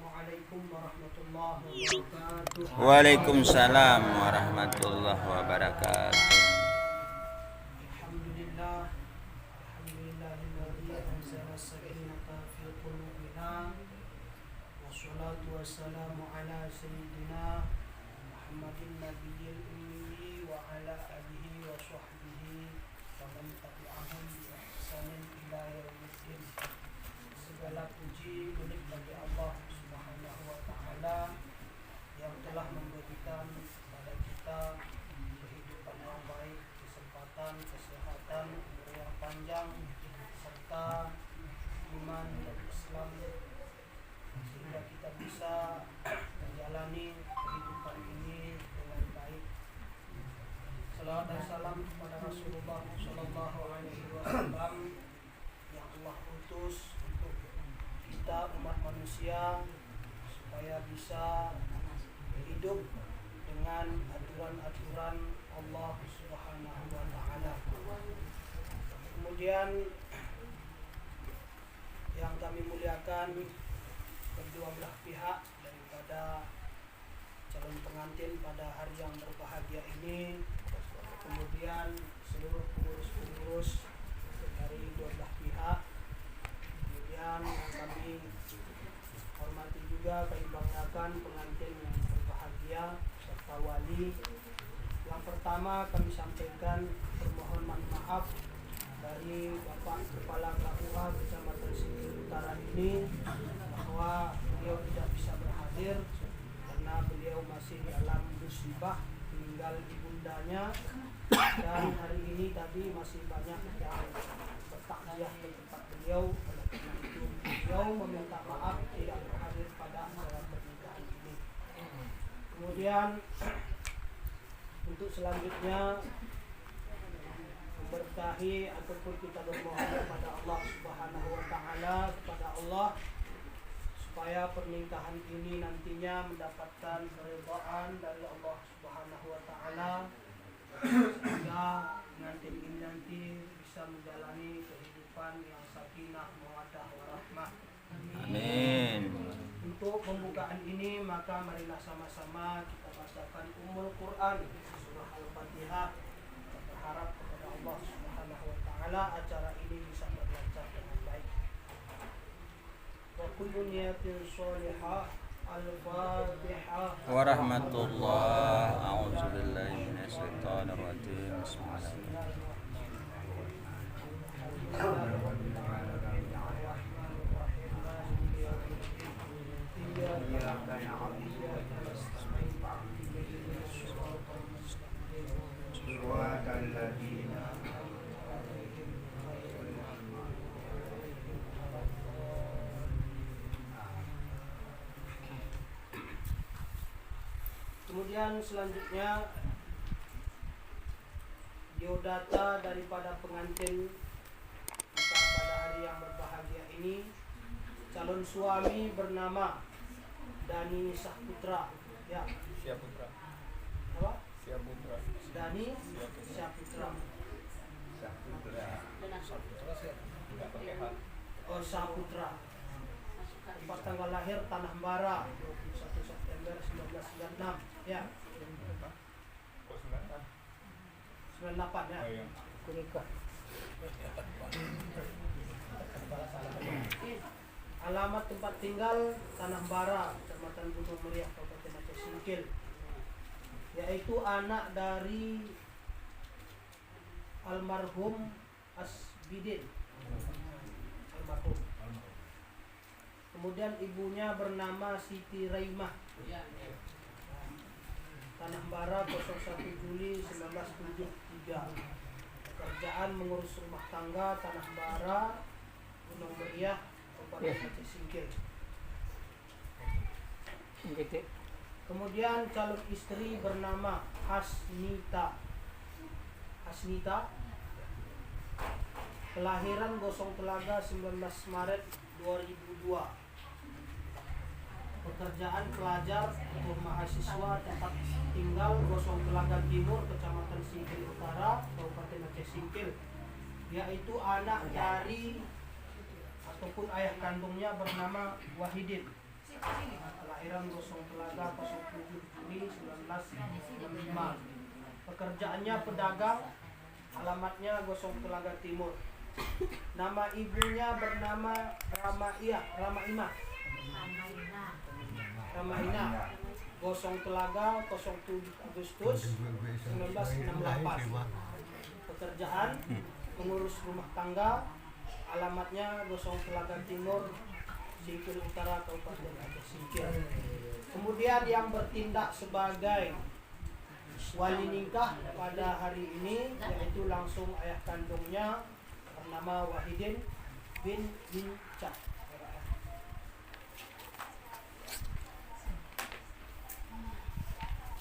Assalamualaikum warahmatullahi wabarakatuh. Waalaikumsalam warahmatullahi wabarakatuh. Alhamdulillah, alhamdulillahilladzi anzala as-sakinata fi qulubina wassalatu wassalamu ala sayyidina Muhammadin nabiyil ummi wa ala alihi wa sahbihi wa man tabi'ahum bi ihsanin ila yaumiddin. Segala puji milik bagi Allah Subhanahu wa taala yang telah memberikan kepada kita kehidupan yang baik, kesempatan, kesehatan, umur yang panjang, serta iman dan Islam, sehingga kita bisa menjalani kehidupan ini dengan baik. Salawat dan salam kepada Rasulullah Sallallahu Alaihi Wasallam yang Allah utus untuk kita umat manusia supaya bisa hidup dengan aturan-aturan Allah Subhanahu wa taala. Kemudian yang kami muliakan kedua belah pihak daripada calon pengantin pada hari yang berbahagia ini, kemudian seluruh pengurus-pengurus dari dua belah pihak, kemudian yang kami hormati juga, kami banggakan pengantin yang berbahagia serta wali. Yang pertama kami sampaikan permohonan maaf dari Bapak Kepala KUA Kecamatan Singkil Utara ini bahwa beliau tidak bisa berhadir karena beliau masih dalam musibah meninggal ibundanya, dan hari ini tadi masih banyak yang bertakziah ke tempat beliau. Oleh karena itu beliau meminta maaf tidak berhadir pada acara pernikahan ini. Kemudian untuk selanjutnya memberkahi ataupun kita bermohon kepada Allah Subhanahu wa taala, kepada Allah supaya pernikahan ini nantinya mendapatkan keridhaan dari Allah Subhanahu wa taala, sehingga pengantin ini nanti bisa menjalani kehidupan yang sakinah, mawaddah, warahmah. Amin. Untuk pembukaan ini maka marilah sama-sama kita bacakan Ummul Quran surah Al-Fatihah. Kita berharap kepada Allah Subhanahu wa taala acara ini bisa berlancar dengan baik. Wa kullu niyatin sholihah. Al-Fatihah. Warahmatullah. A'udzubillahi minasyaitonir rajim. Bismillahirrahmanirrahim. Kemudian selanjutnya biodata daripada pengantin kita pada hari yang berbahagia ini. Calon suami bernama Dani Syahputra. Ya. Syahputra. Apa? Syahputra. Dani Syahputra. Enggak pakai H. Oh, Syahputra. Tempat tanggal lahir Tanah Bara 21 September 1996. Ya. Kok 98? 98 ya. Oh iya. Kunikah. Alamat tempat tinggal Tanah Bara, Kecamatan Gunung Meriah, Kabupaten Aceh Singkil, yaitu anak dari almarhum Asbidin. Almarhum. Kemudian ibunya bernama Siti Raimah. Tanah Bara 01 Juli 1973. Pekerjaan mengurus rumah tangga, Tanah Bara, Gunung Meriah, Kabupaten Aceh Singkil. Kemudian calon istri bernama Hasnita. Kelahiran Gosong Telaga 19 Maret 2002. Pekerjaan pelajar untuk mahasiswa, tempat tinggal Gosong Telaga Timur, Kecamatan Singkil Utara, Kabupaten Aceh Singkil, yaitu anak dari ataupun ayah kandungnya bernama Wahidin. Kelahiran Gosong Telaga 07 Juni 1965. Pekerjaannya pedagang, alamatnya Gosong Telaga Timur. Nama ibunya bernama Ramaina. Gosong Telaga 07 Agustus 1968. Pekerjaan mengurus rumah tangga, alamatnya Gosong Telaga Timur, Singkil Utara, Kabupaten Aceh Singkil. Kemudian yang bertindak sebagai wali nikah pada hari ini yaitu langsung ayah kandungnya bernama Wahidin bin Bincah.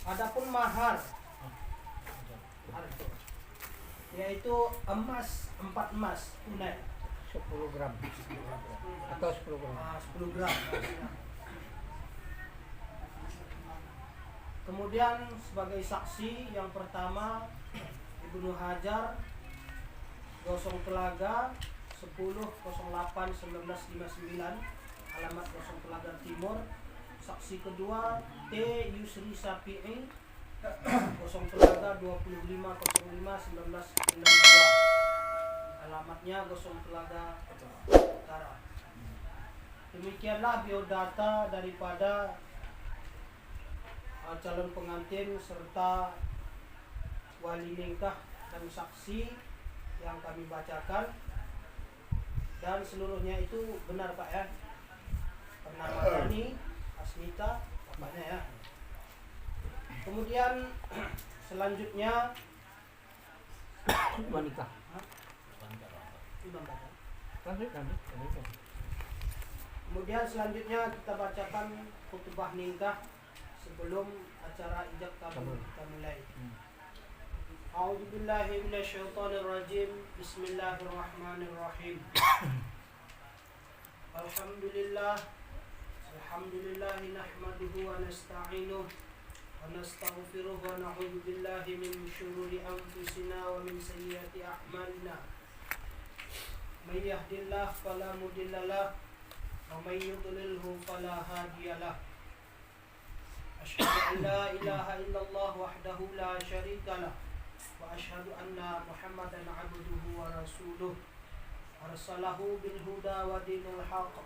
Adapun mahar yaitu emas 4 emas tunai 10 gram atau 10 gram. 10 gram. Kemudian sebagai saksi yang pertama Ibnu Hajar Gosong Telaga 10/08/1959, alamat Gosong Telaga Timur. Saksi kedua T. Yusri Sapi'i Gosong Telaga 25/05/1992, alamatnya Gosong Telaga Utara. Demikianlah biodata daripada calon pengantin serta wali nikah dan saksi yang kami bacakan, dan seluruhnya itu benar Pak ya. Bernama Rani Asmita bapaknya ya. Kemudian selanjutnya Wanita. Lanjut. Kemudian selanjutnya kita bacakan khutbah nikah sebelum acara ijab kabul kita mulai. A'udzubillahi minasyaitonirrajim. Bismillahirrahmanirrahim. Alhamdulillahi nahmaduhu wa nasta'inuhu wa nastaghfiruhu wa na'udzu billahi min syururi anfusina wa min sayyiati a'malina. May yahdihillahu fala mudilla lahu wa may yudlilhu fala hadiya lahu. Asyhadu an la ilaha illallah wahdahu la syarika lah wa asyhadu anna Muhammadan abduhu wa rasuluh arsalahu bil huda wa dinil haqq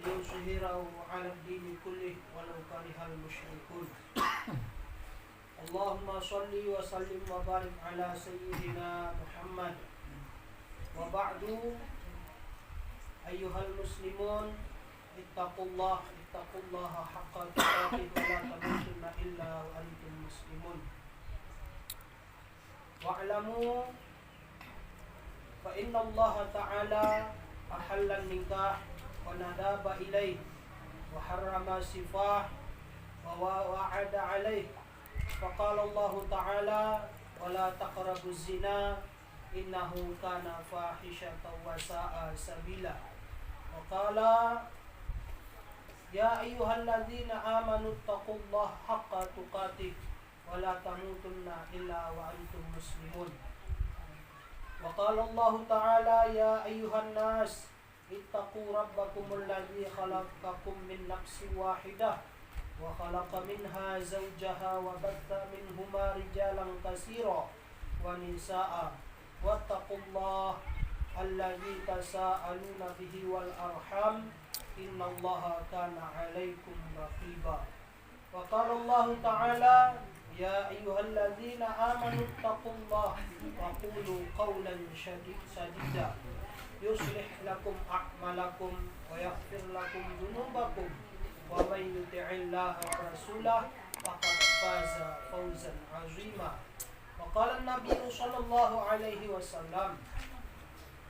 liyuzhirahu 'ala ad-dini kullih walau karihal musyrikun. Allahumma shalli wa sallim wa barik ala sayyidina Muhammad. Wa ba'du, ayyuhal muslimun, ittaqullaha haqqa tuqatih wa la tamutunna illa wa antum muslimun. Wa'lamu fa inna Allah ta'ala ahalla nikah wa nadaba ilaih wa harrama sifah wa wa'ada alaih. Faqala Allah ta'ala wa la taqrabu zina innahu kana fahishatan wa sa'a sabila. Wa qala ya ayyuhalladzina amanu taqullaha haqqa tuqatih wa la tamutunna illa wa antum muslimun. Wa qala Allah ta'ala ya ayyuhan nas ittaqu rabbakumul ladzi khalaqakum min nafsin wahidah wa khalaqa minha zawjaha wa batha minhuma rijalan katsira wa nisaa wattaqullaha alladzi tasaaluna bihi wal arham innallaha kana 'alaikum raqiba. Wa qala Allah ta'ala ya ayyuhalladzina amanu taqullaha wa qulu qawlan sadida yuslih lakum a'malakum wa yaghfir lakum dhunubakum wa may yuti'illaha wa rasulahu faqad faza fawzan 'azima. Wa qala an-nabiy sallallahu alaihi wasallam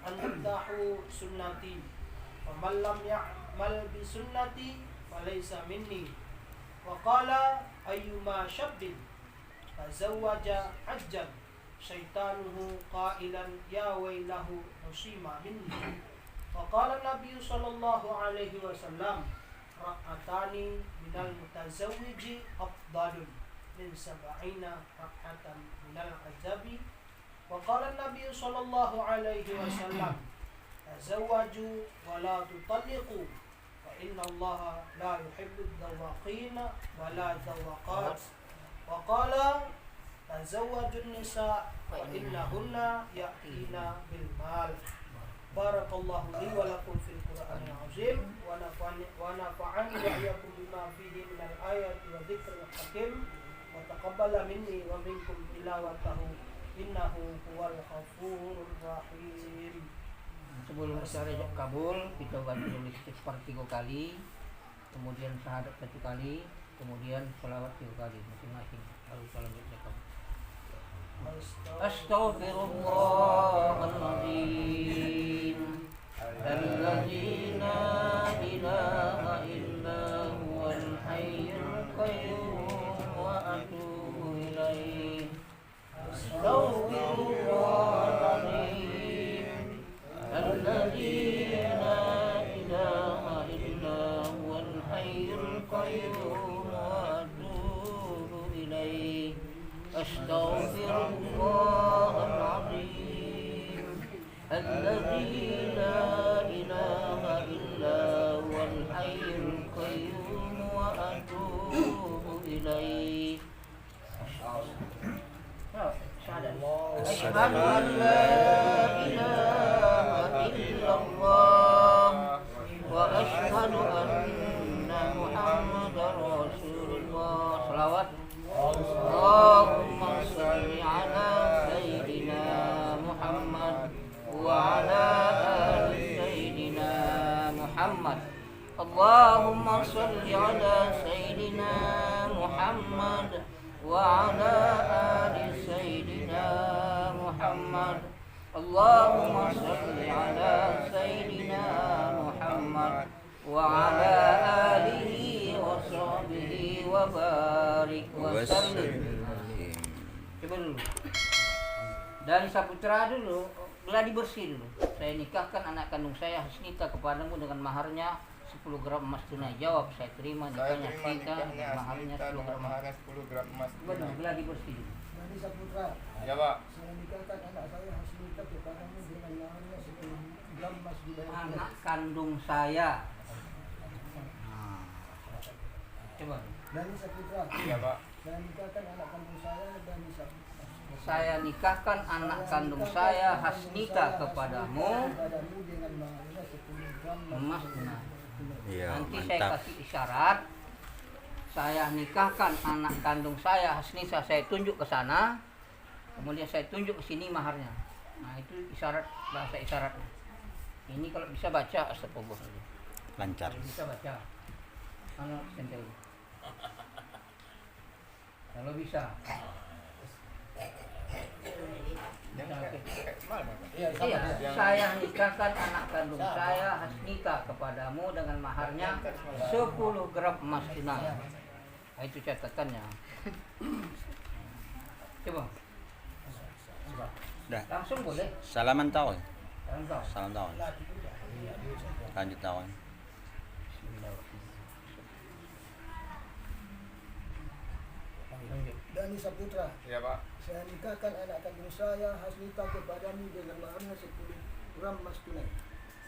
an-nikahu sunnati wa man lam ya'mal bi sunnati falaysa minni. Wa qala ayyuma shabbin tazawwaja hajjan syaitanuhu qailan ya wailahu musima minni. Wa qala an-nabiy sallallahu alaihi wasallam ra'atani minal mutazawwiji afdalun min sab'ina rak'atan minal azabi. Wa qala an-nabiy sallallahu alaihi wasallam tazawwaju wa la tutalliqu fa فإن الله لا يحب الذواقين ولا الذواقات وقال تزوجوا النساء فإنهن يأتين بالمال. بارك الله لي ولكم في القرآن العظيم ونفعني وإياكم بما فيه من الآيات والذكر الحكيم وتقبل مني ومنكم تلاوته إنه هو الغفور الرحيم. Sebelum kita kabul, kita bantu tulis istighfar 3 kali, kemudian syahadat 1 kali, kemudian sholawat 3 kali masing-masing. Lalu selanjutnya kamu. Astaghfirullahaladzim Alladzi la ilaha illa huwal hayyul qayyum wa atubu ilaih. Astaghfirullahaladzim Alladzi la ilaha illa huwal hayyul qayyum wa atubu ilaih. Astaghfirullahaladzim Alladzi la ilaha illa huwal hayyul qayyum wa atubu ilaih. Asyhadu an la ilaha illallah wa asyhadu anna Muhammadar Rasulullah. Shalawat. Allahumma shalli ala sayyidina Muhammad wa ala ali sayyidina Muhammad. Allahumma shalli ala sayyidina Muhammad wa ala ali sayyidina Muhammad. Allahumma shalli ala sayyidina Muhammad wa ala alihi wa sahbihi wa barik wa sallim. Coba dulu. Dari Saputra dulu, gladi bersih dulu. Saya nikahkan anak kandung saya Hasnita kepadamu dengan maharnya 10 gram emas tunai. Jawab, saya terima nikahnya Hasnita dengan maharnya 10 gram emas. 10 gram emas. Benar, gladi bersih dulu. Dari Saputra, Ya, Pak. saya nikahkan anak saya Hasnita kepadamu dengan maharnya 10 gram emas dibayar tunai. Anak kandung saya. Coba. Dari Saputra, Ya, Pak. saya nikahkan anak kandung saya dari Saputra. Saya nikahkan anak kandung saya Hasnita kepadamu dengan maharnya 10 gram emas tunai. Iya, Nanti saya mantap. kasih isyarat. Saya nikahkan anak kandung saya Hasnita, saya tunjuk ke sana. Kemudian saya tunjuk ke sini maharnya. Nah, itu isyarat, bahasa isyaratnya. Ini kalau bisa baca astagfirullah. Lancar. Kalau bisa baca. Kalau sentel. Kalau bisa. Iya, saya nikahkan anak kandung saya Hasnita kepadamu dengan maharnya 10 gram emas tunai. Nah, itu catatannya. Coba. Dah. Langsung boleh. Salaman tahun. Salam kau. Salam tahun. Lanjut tahun. Dani Saputra, Ya, Pak. saya nikahkan anak kandung saya Hasnita kepadamu dengan maharnya 10 gram emas tunai.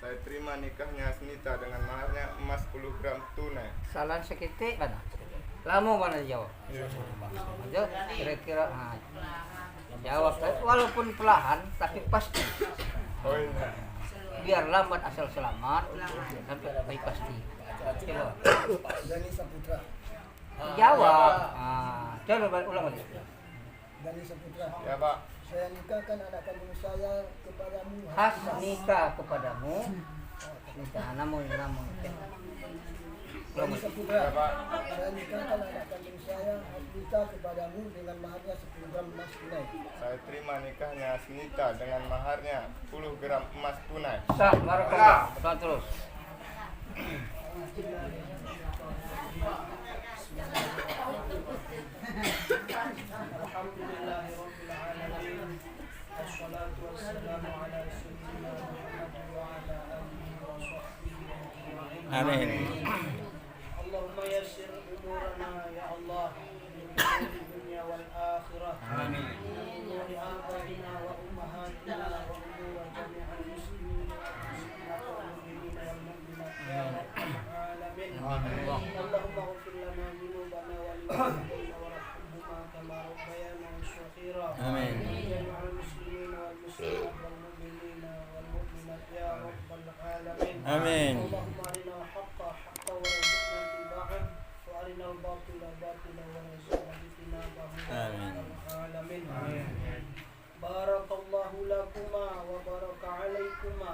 Saya terima nikahnya Hasnita dengan maharnya emas 10 gram tunai. Salam seketik mana? Lama mana jawab? Jawab kira-kira. Nah, jawab walaupun perlahan tapi pasti. Oh iya. Biar lambat asal selamat, tapi pasti. Coba. Dani Saputra, Jawab. Coba ulang lagi. Dani Saputra, Ya, Pak. saya nikahkan anak kandung saya kepadamu Hasnita kepadamu. Hasnita, namun. Dani Saputra, Ya, Pak. saya nikahkan anak kandung saya Hasnita kepadamu dengan maharnya 10 gram emas tunai. Saya terima nikahnya Hasnita dengan maharnya 10 gram emas tunai. Sah, barakallah. Sah terus. Alhamdulillahirrabbilalamin. Wassalatu wassalamu ala sayyidina Muhammad wa ala alihi wa sahbihi ajma'in. Amin. Allahumma yassir umurana ya Allah di dunia wal akhirah. Amin. Umuri abaina wa ummahatina wa umur jami'al muslimin wal mu'minin wal mu'minat ya rabbal alamin. اللهم اغفر لنا ذنوبنا ولوالدينا وارحمهما كما ربيانا صغيرا آمين. جميع المسلمين والمسلمات والمؤمنين والمؤمنات يا رب العالمين. آمين. اللهم أرنا الحق حقا وارزقنا اتباعه وأرنا الباطل باطلا وارزقنا اجتنابه يا رب العالمين. بارك الله لكما وبارك عليكما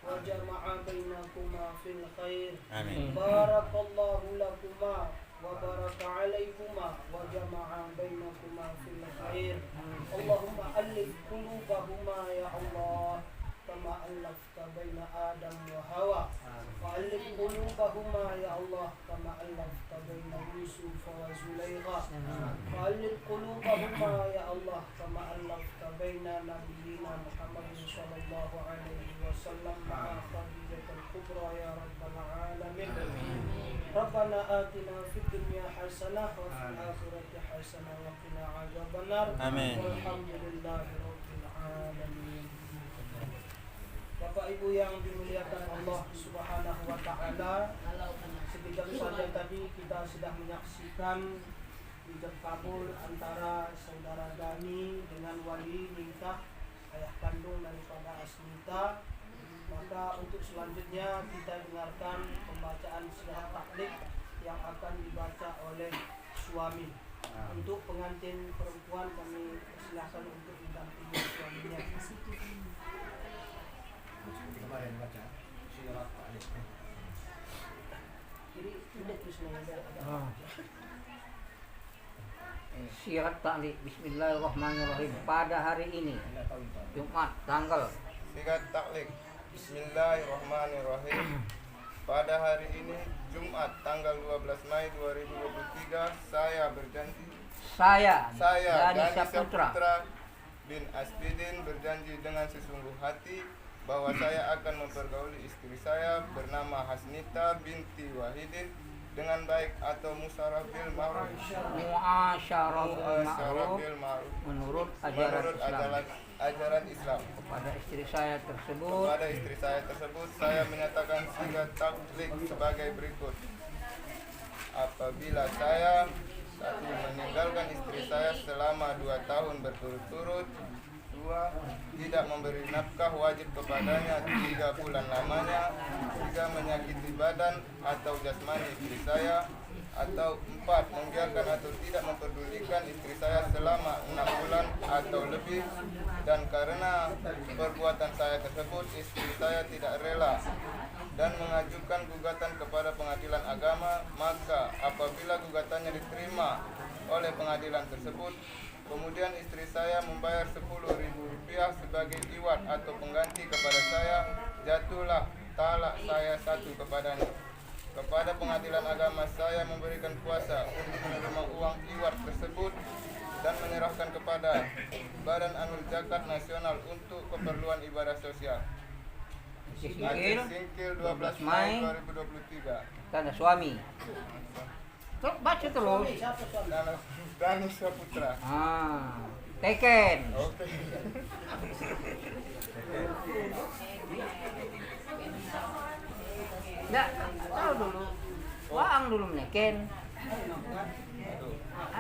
وجمع بينكما في الخير. آمين. بارك الله لكما وبارك عليكما وجمع بينكما في الخير. اللهم ألف قلوبهما يا الله كما ألفت بين آدم وحواء. وألف قلوبهما يا الله كما ألفت بين يوسف وزليخا. وألف قلوبهما يا الله كما ألفت بين نبينا محمد صلى الله عليه وسلم مع خديجة الكبرى يا رب العالمين. ربنا آتنا في الدنيا حسنة وفي الآخرة حسنة وقنا عذاب النار. آمين. والحمد لله رب العالمين. Bapak Ibu yang dimuliakan Allah Subhanahu wa Ta'ala, sekejap saja tadi kita sudah menyaksikan ijab kabul antara saudara Dani dengan wali nikah ayah kandung daripada Asmita. Maka untuk selanjutnya kita dengarkan pembacaan syahadat taklid yang akan dibaca oleh suami. Untuk pengantin perempuan kami persilakan untuk didampingi suaminya. Kemarin baca syahadat taklid. Jadi tidak bismillah. Syahadat taklid. Bismillahirrahmanirrahim. Pada hari ini Jumat tanggal Syahadat taklid. Bismillahirrahmanirrahim. Pada hari ini Jumat tanggal 12 Mei 2023 saya berjanji saya Dani Dani Saputra bin Asbidin berjanji dengan sesungguh hati bahwa saya akan mempergauli istri saya bernama Hasnita binti Wahidin dengan baik atau musyarah bil ma'ruf menurut ajaran Islam. Kepada istri saya tersebut Saya menyatakan syahadat taklid sebagai berikut. Apabila saya satu meninggalkan istri saya selama 2 tahun berturut-turut, 2 tidak memberi nafkah wajib kepadanya 3 bulan lamanya, 3 menyakiti badan atau jasmani istri saya, atau 4 membiarkan atau tidak memperdulikan istri saya selama 6 bulan atau lebih, dan karena perbuatan saya tersebut istri saya tidak rela dan mengajukan gugatan kepada pengadilan agama, maka apabila gugatannya diterima oleh pengadilan tersebut, kemudian istri saya membayar Rp10.000 sebagai iwat atau pengganti kepada saya, jatuhlah talak saya 1 kepadanya. Kepada pengadilan agama saya memberikan kuasa untuk menerima uang iwat tersebut dan menyerahkan kepada Badan Anur Zakat Nasional untuk keperluan ibadah sosial. Singkil 12 Mei 2023. tanda suami. Terus baca terus. Dani Saputra. Teken. Oke. Enggak, tahu dulu. Waang dulu meneken.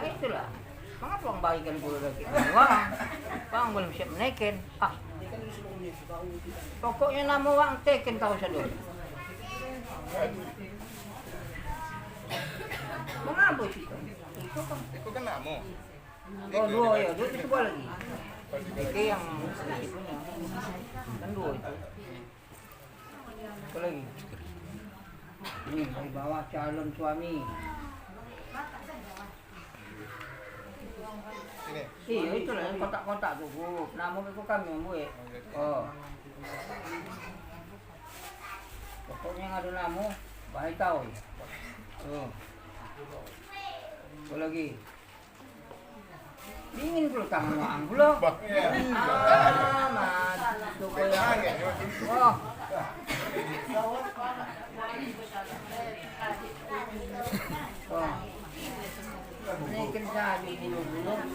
Itulah. Mengapa uang bagikan pula lagi? Waang belum siap meneken. Pokoknya nama uang teken tahu saja. Mengapa itu? Itu kan namu. Oh, 2 ya, 2 itu lagi. Teke yang punya. Kan 2 itu. Apa lagi? Ini di bawah calon suami. Ini. Iya itulah yang kotak-kotak tuh Bu. Nama itu kami yang buat. Oh. Pokoknya yang ada nama, baik tahu. Oh. Apa lagi? Dingin pula tangan waang pula. Mas. Tuh kayak. Oh. Oh. Naikin sabi dulu.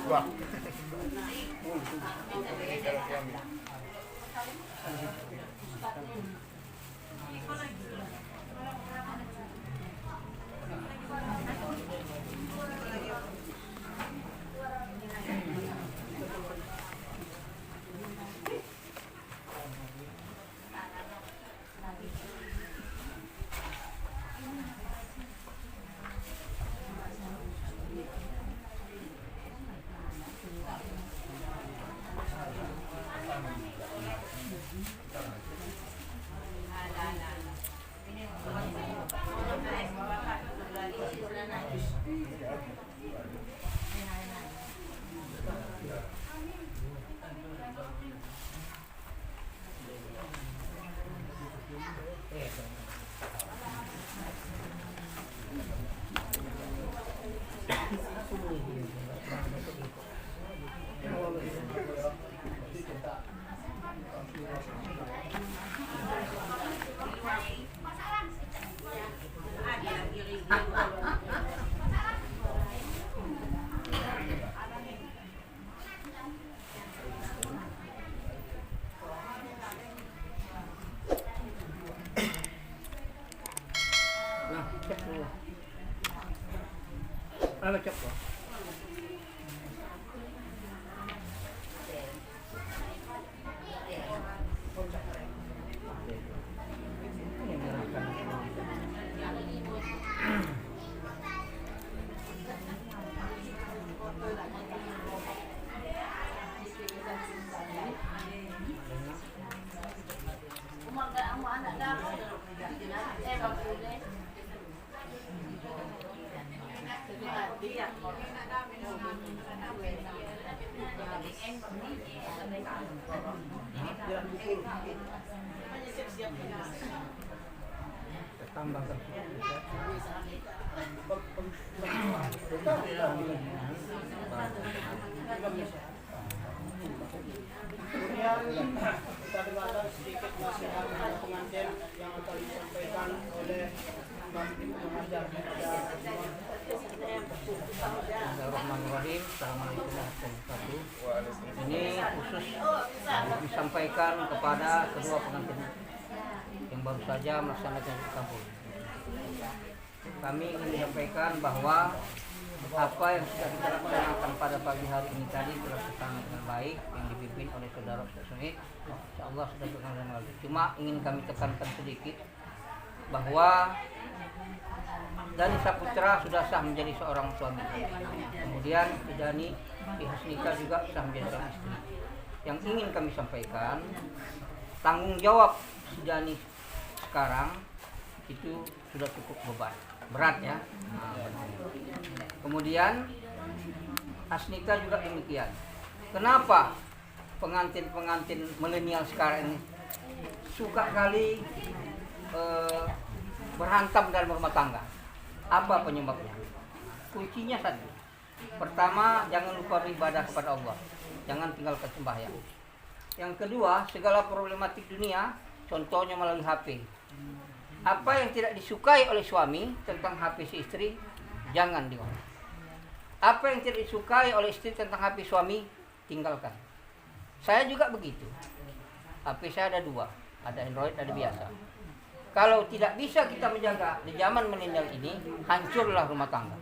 Wah. Nah, cek dulu. Apa cek kok? Tambahkan. Kemudian kita dengarkan sedikit nasihat kepada pengantin yang akan disampaikan oleh pengajar kepada Bismillahirrahmanirrahim. Assalamualaikum warahmatullahi wabarakatuh. Waalaikumsalam. Ini khusus disampaikan kepada kedua pengantin yang baru saja melaksanakan tabur. Kami ingin menyampaikan bahwa apa yang sudah kita laksanakan pada pagi hari ini tadi telah terlaksana dengan baik, yang dipimpin oleh saudara Ustaz Sumit. Insyaallah sudah berkenan dengan baik. Cuma ingin kami tekankan sedikit bahwa Dani Saputra sudah sah menjadi seorang suami. Kemudian Dani Hasnika juga sah menjadi seorang istri. Yang ingin kami sampaikan, tanggung jawab si Dani sekarang itu sudah cukup berat ya. Kemudian Hasnika juga demikian. Kenapa pengantin-pengantin milenial sekarang ini suka kali berhantam dalam rumah tangga? Apa penyebabnya? Kuncinya satu. Pertama, jangan lupa beribadah kepada Allah. Jangan tinggalkan sembahyang. Yang kedua, segala problematik dunia, contohnya melalui HP. Apa yang tidak disukai oleh suami tentang HP si istri, jangan diomong. Apa yang tidak disukai oleh istri tentang HP suami, tinggalkan. Saya juga begitu. HP saya ada 2, ada Android, ada biasa. Kalau tidak bisa kita menjaga di zaman milenial ini, hancurlah rumah tangga.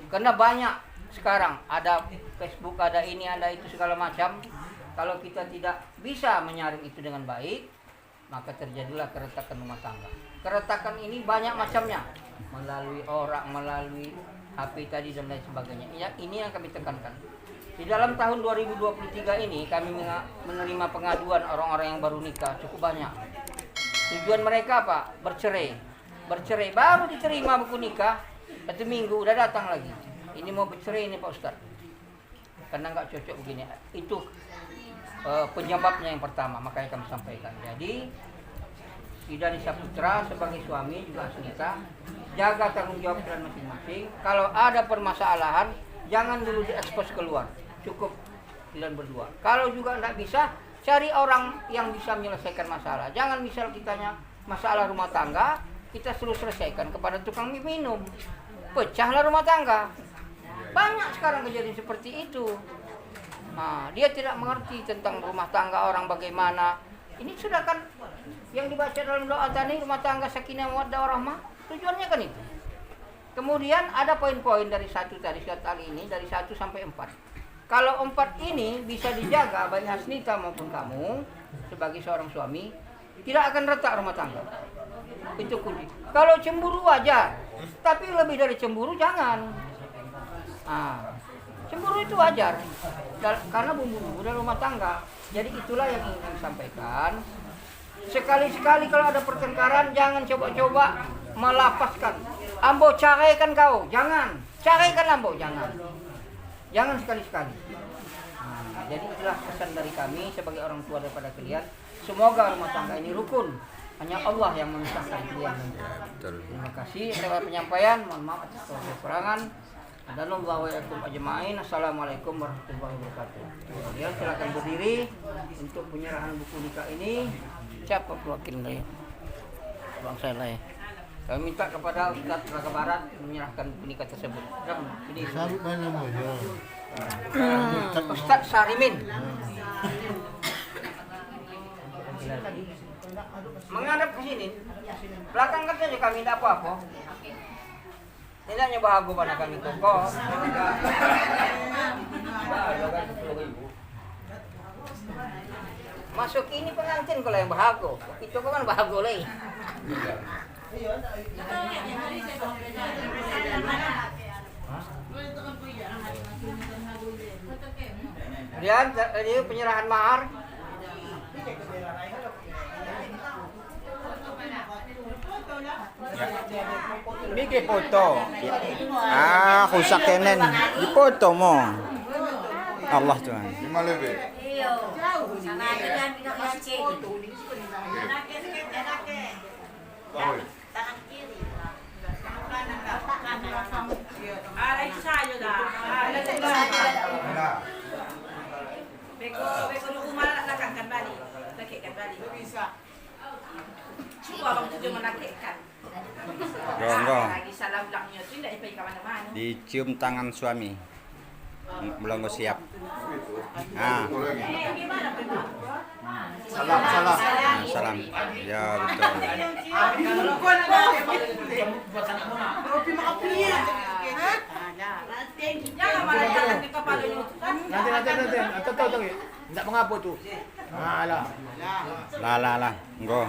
Karena banyak sekarang ada Facebook, ada ini, ada itu segala macam. Kalau kita tidak bisa menyaring itu dengan baik, maka terjadilah keretakan rumah tangga. Keretakan ini banyak macamnya, melalui orang, melalui HP tadi dan lain sebagainya. Ini yang kami tekankan. Di dalam tahun 2023 ini kami menerima pengaduan orang-orang yang baru nikah cukup banyak. Tujuan mereka apa? Bercerai. Bercerai baru diterima buku nikah, 1 minggu udah datang lagi. Ini mau bercerai ini Pak Ustaz. Karena nggak cocok begini. Itu penyebabnya yang pertama, makanya kami sampaikan. Jadi Dani Saputra sebagai suami juga Hasnika, jaga tanggung jawab kalian masing-masing. Kalau ada permasalahan, jangan dulu diekspos keluar. Cukup kalian berdua. Kalau juga nggak bisa, cari orang yang bisa menyelesaikan masalah. Jangan misal kitanya masalah rumah tangga, kita suruh selesaikan kepada tukang minum. Pecahlah rumah tangga. Banyak sekarang kejadian seperti itu. Nah, dia tidak mengerti tentang rumah tangga orang bagaimana. Ini sudah kan yang dibaca dalam doa tadi, rumah tangga sakinah mawaddah warahmah. Tujuannya kan itu. Kemudian ada poin-poin dari satu tadi surat Ali ini dari 1 sampai 4. Kalau 4 ini bisa dijaga baik Hasnika maupun kamu sebagai seorang suami, tidak akan retak rumah tangga. Itu kunci. Kalau cemburu wajar, tapi lebih dari cemburu jangan. Nah, cemburu itu wajar karena bumbu-bumbu dalam rumah tangga. Jadi itulah yang ingin kami sampaikan. Sekali-sekali kalau ada pertengkaran, jangan coba-coba melapaskan. Ambo caraikan kau, jangan. Caraikan Ambo, jangan. Jangan sekali-sekali. Nah, jadi itulah pesan dari kami sebagai orang tua daripada kalian. Semoga rumah tangga ini rukun. Hanya Allah yang memisahkan kalian. Betul. Terima kasih atas penyampaian. Mohon maaf atas kekurangan. Adallahu wa yakum ajma'in. Assalamualaikum warahmatullahi wabarakatuh. Kemudian silakan berdiri untuk penyerahan buku nikah ini. Siapa pewakil dari Bang saya lah ya. Kami minta kepada Ustaz Raga Barat menyerahkan buku nikah tersebut. Ini Ustaz Sarimin. Menghadap ke sini. Belakang kan saja kami tidak apa-apa. Tidak hanya bahagia pada kami tokoh. Masuk ini pengantin kalau yang bahagia. Itu kan bahagia lagi. Kemudian tadi penyerahan mahar. Bigi foto. Rusak kenen. Di foto mo. Allah Tuhan. 5 lebih. Itu saja dah. Beko rumah lakukan balik. Lakitkan balik. Bisa. Cuba bang tujuh menakitkan. Gong. Lagi salah ulangnya tu tidak pergi ke mana-mana. Dicium tangan suami. Belum siap. Ah. Salam. Ya betul. Jangan malah jangan di kepalanya. Nanti. Tahu. Tidak mengapa tu. Alah. Lah. Nggo.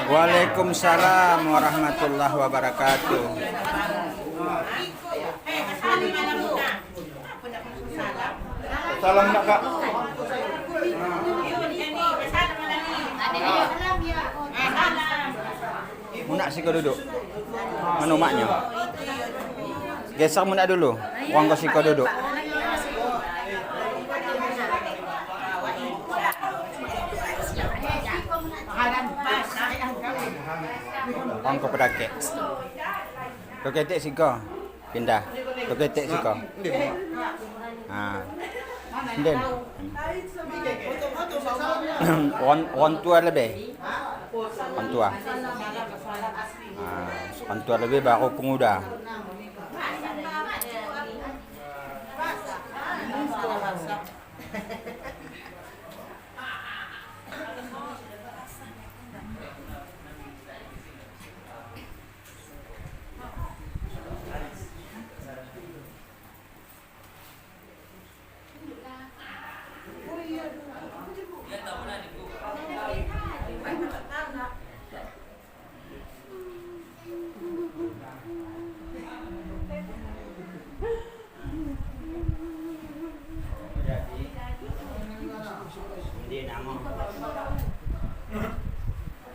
Waalaikumsalam warahmatullahi wabarakatuh. Salam nak Kak. Munak sih kau duduk. Mana maknya? Geser munak dulu. Wang kau sih kau duduk. Wang kau pedake. Kau ketek sih kau. Pindah. Kau ketek sih kau. Den. Orang tua lebih. Orang tua. Orang tua lebih baru pemuda.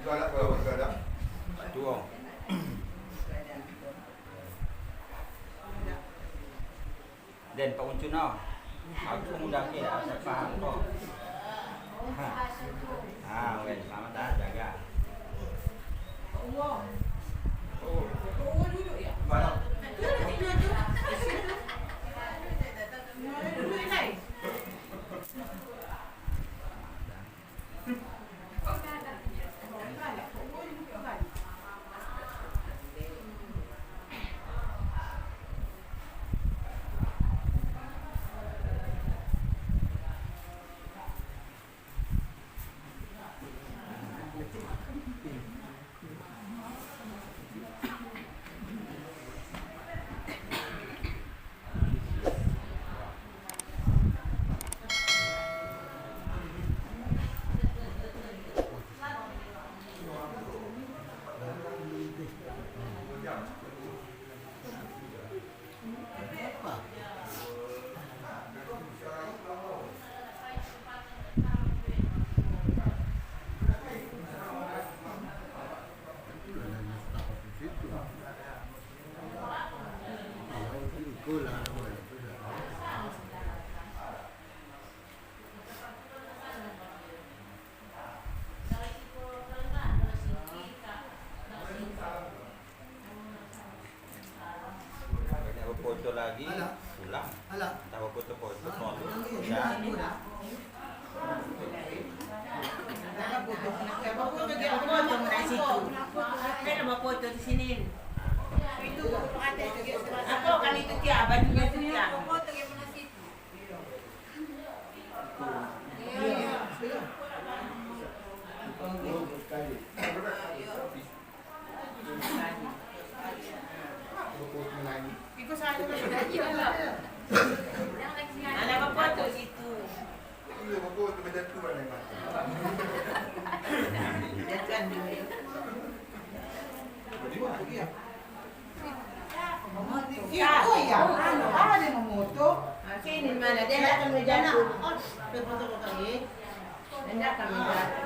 Galak. Dua. Dan Pak Uncuna, aku mudah ke saya faham kok. Wes selamat dah jaga. lagi pulang. Tahu foto-foto kok. Ya. Foto di sini. Apa kan itu dia bajunya itu dia. Ada apa foto situ? Iya, aku tuh beda tua nih, Mas. Jangan dulu. Itu ya, ada memoto. Sini mana dia tidak akan menjatuh. Dia tidak akan menjatuh.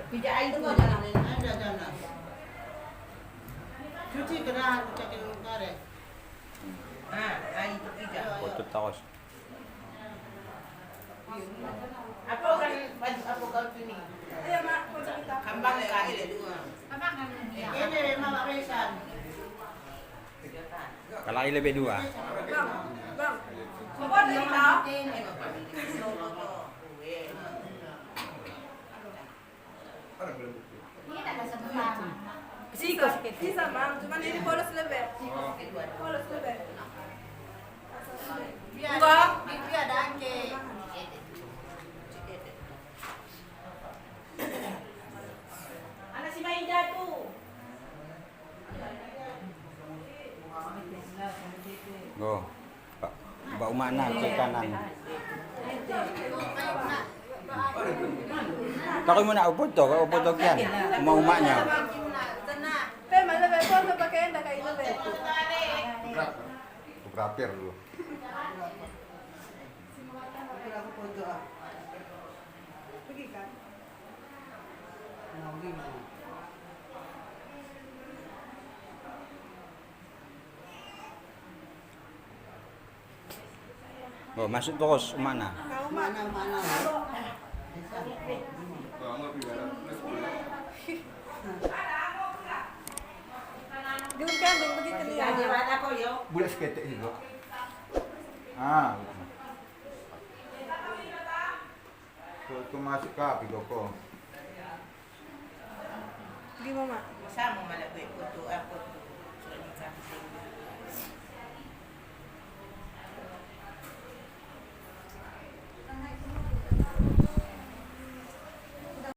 Pijak air itu jangan ada jangan. Cuci kena aku cek dulu kare. Air itu pijak. Foto terus. Apa kan baju apa kau ini? Iya mak, foto kita. Kambang kan. Ini mama pesan. Kalau ini lebih dua. Bang. Foto kita. Bisa bang, cuman ini polos lebih. Polos lebih. Enggak, itu ada angke. Anak si main jatuh. Oh. Mbak Umana ke kanan. Takut mau nak foto, kalau foto kian, mau umaknya. Pe, mana be foto pakai enda kayak itu be. Fotografer dulu. Pergi kan? Oh, masuk terus mana? Mana? Dulu kan belum begitu Jadi lihat. mana kau yo? Budak seketek juga. Itu masuk ke api kok. Gimana? Sama mana gue foto apa tu? Sudah nikah.